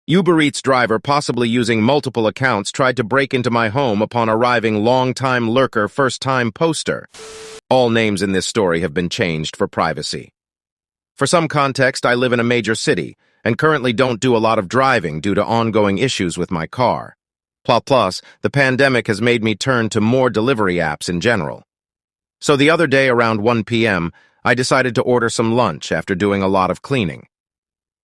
Ubereats driver, possibly using multiple accounts, tried to break into my home upon arriving. Long-time lurker, first-time poster. All names in this story have been changed for privacy. For some context, I live in a major city and currently don't do a lot of driving due to ongoing issues with my car. Plus, the pandemic has made me turn to more delivery apps in general. So the other day around 1 p.m., I decided to order some lunch after doing a lot of cleaning.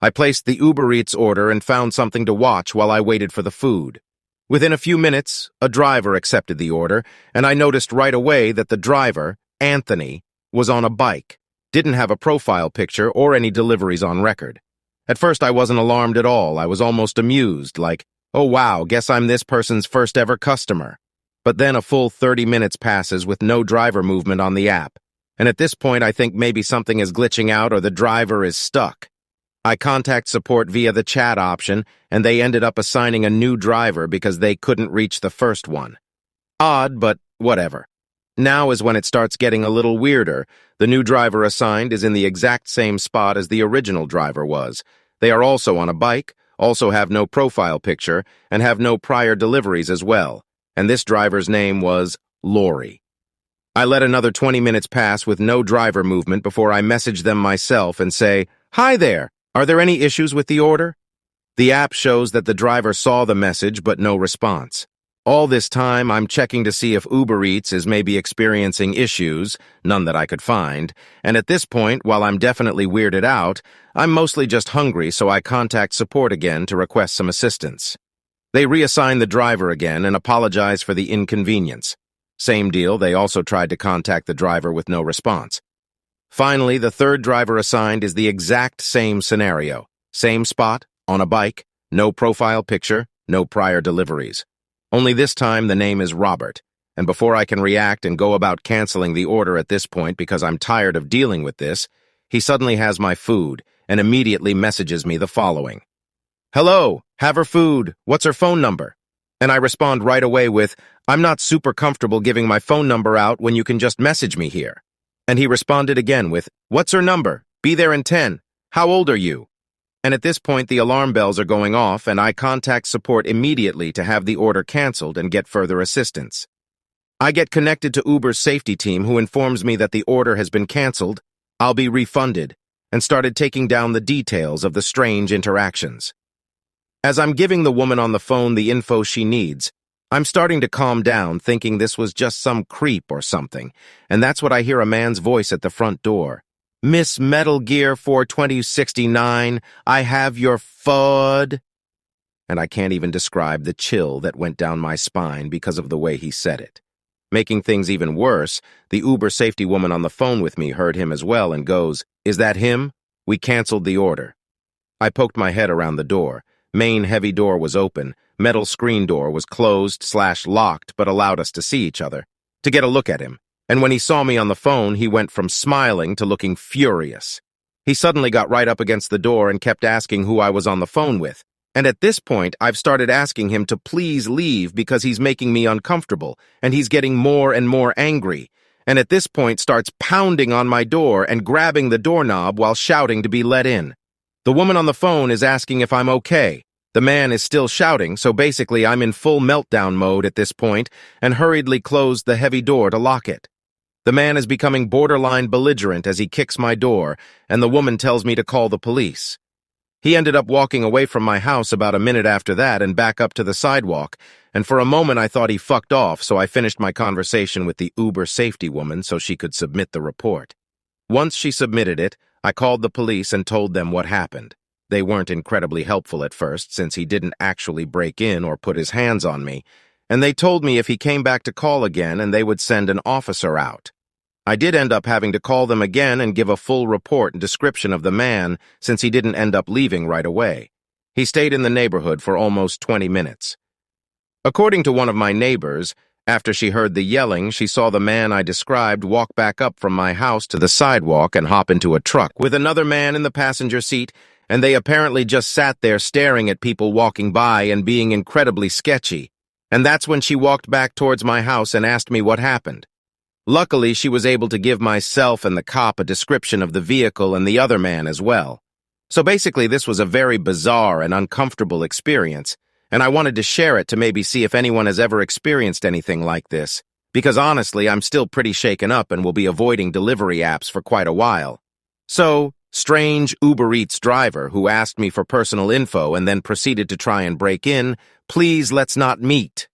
I placed the Ubereats order and found something to watch while I waited for the food. Within a few minutes, a driver accepted the order, and I noticed right away that the driver, Anthony, was on a bike, didn't have a profile picture or any deliveries on record. At first, I wasn't alarmed at all. I was almost amused, like, oh wow, guess I'm this person's first ever customer. But then a full 30 minutes passes with no driver movement on the app, and at this point I think maybe something is glitching out or the driver is stuck. I contact support via the chat option, and they ended up assigning a new driver because they couldn't reach the first one. Odd, but whatever. Now is when it starts getting a little weirder. The new driver assigned is in the exact same spot as the original driver was. They are also on a bike, also have no profile picture, and have no prior deliveries as well. And this driver's name was Lori. I let another 20 minutes pass with no driver movement before I message them myself and say, "Hi there! Are there any issues with the order?" The app shows that the driver saw the message but no response. All this time, I'm checking to see if Ubereats is maybe experiencing issues, none that I could find, and at this point, while I'm definitely weirded out, I'm mostly just hungry, so I contact support again to request some assistance. They reassign the driver again and apologize for the inconvenience. Same deal, they also tried to contact the driver with no response. Finally, the third driver assigned is the exact same scenario. Same spot, on a bike, no profile picture, no prior deliveries. Only this time the name is Robert, and before I can react and go about canceling the order at this point because I'm tired of dealing with this, he suddenly has my food and immediately messages me the following. "Hello, have her food, what's her phone number?" And I respond right away with, "I'm not super comfortable giving my phone number out when you can just message me here." And he responded again with, "What's her number? Be there in 10. How old are you?" And at this point, the alarm bells are going off, and I contact support immediately to have the order canceled and get further assistance. I get connected to Uber's safety team, who informs me that the order has been canceled, I'll be refunded, and started taking down the details of the strange interactions. As I'm giving the woman on the phone the info she needs, I'm starting to calm down, thinking this was just some creep or something, and that's what I hear a man's voice at the front door. "Miss Metal Gear 42069, I have your FUD." And I can't even describe the chill that went down my spine because of the way he said it. Making things even worse, the Uber safety woman on the phone with me heard him as well and goes, "Is that him? We canceled the order." I poked my head around the door. Main heavy door was open. Metal screen door was closed/locked but allowed us to see each other, to get a look at him. And when he saw me on the phone, he went from smiling to looking furious. He suddenly got right up against the door and kept asking who I was on the phone with. And at this point, I've started asking him to please leave because he's making me uncomfortable, and he's getting more and more angry. And at this point starts pounding on my door and grabbing the doorknob while shouting to be let in. The woman on the phone is asking if I'm okay. The man is still shouting, so basically I'm in full meltdown mode at this point and hurriedly closed the heavy door to lock it. The man is becoming borderline belligerent as he kicks my door, and the woman tells me to call the police. He ended up walking away from my house about a minute after that and back up to the sidewalk, and for a moment I thought he fucked off, so I finished my conversation with the Uber safety woman so she could submit the report. Once she submitted it, I called the police and told them what happened. They weren't incredibly helpful at first, since he didn't actually break in or put his hands on me, and they told me if he came back to call again and they would send an officer out. I did end up having to call them again and give a full report and description of the man, since he didn't end up leaving right away. He stayed in the neighborhood for almost 20 minutes. According to one of my neighbors, after she heard the yelling, she saw the man I described walk back up from my house to the sidewalk and hop into a truck with another man in the passenger seat, and they apparently just sat there staring at people walking by and being incredibly sketchy. And that's when she walked back towards my house and asked me what happened. Luckily, she was able to give myself and the cop a description of the vehicle and the other man as well. So basically, this was a very bizarre and uncomfortable experience, and I wanted to share it to maybe see if anyone has ever experienced anything like this. Because honestly, I'm still pretty shaken up and will be avoiding delivery apps for quite a while. So, strange Ubereats driver who asked me for personal info and then proceeded to try and break in, please let's not meet.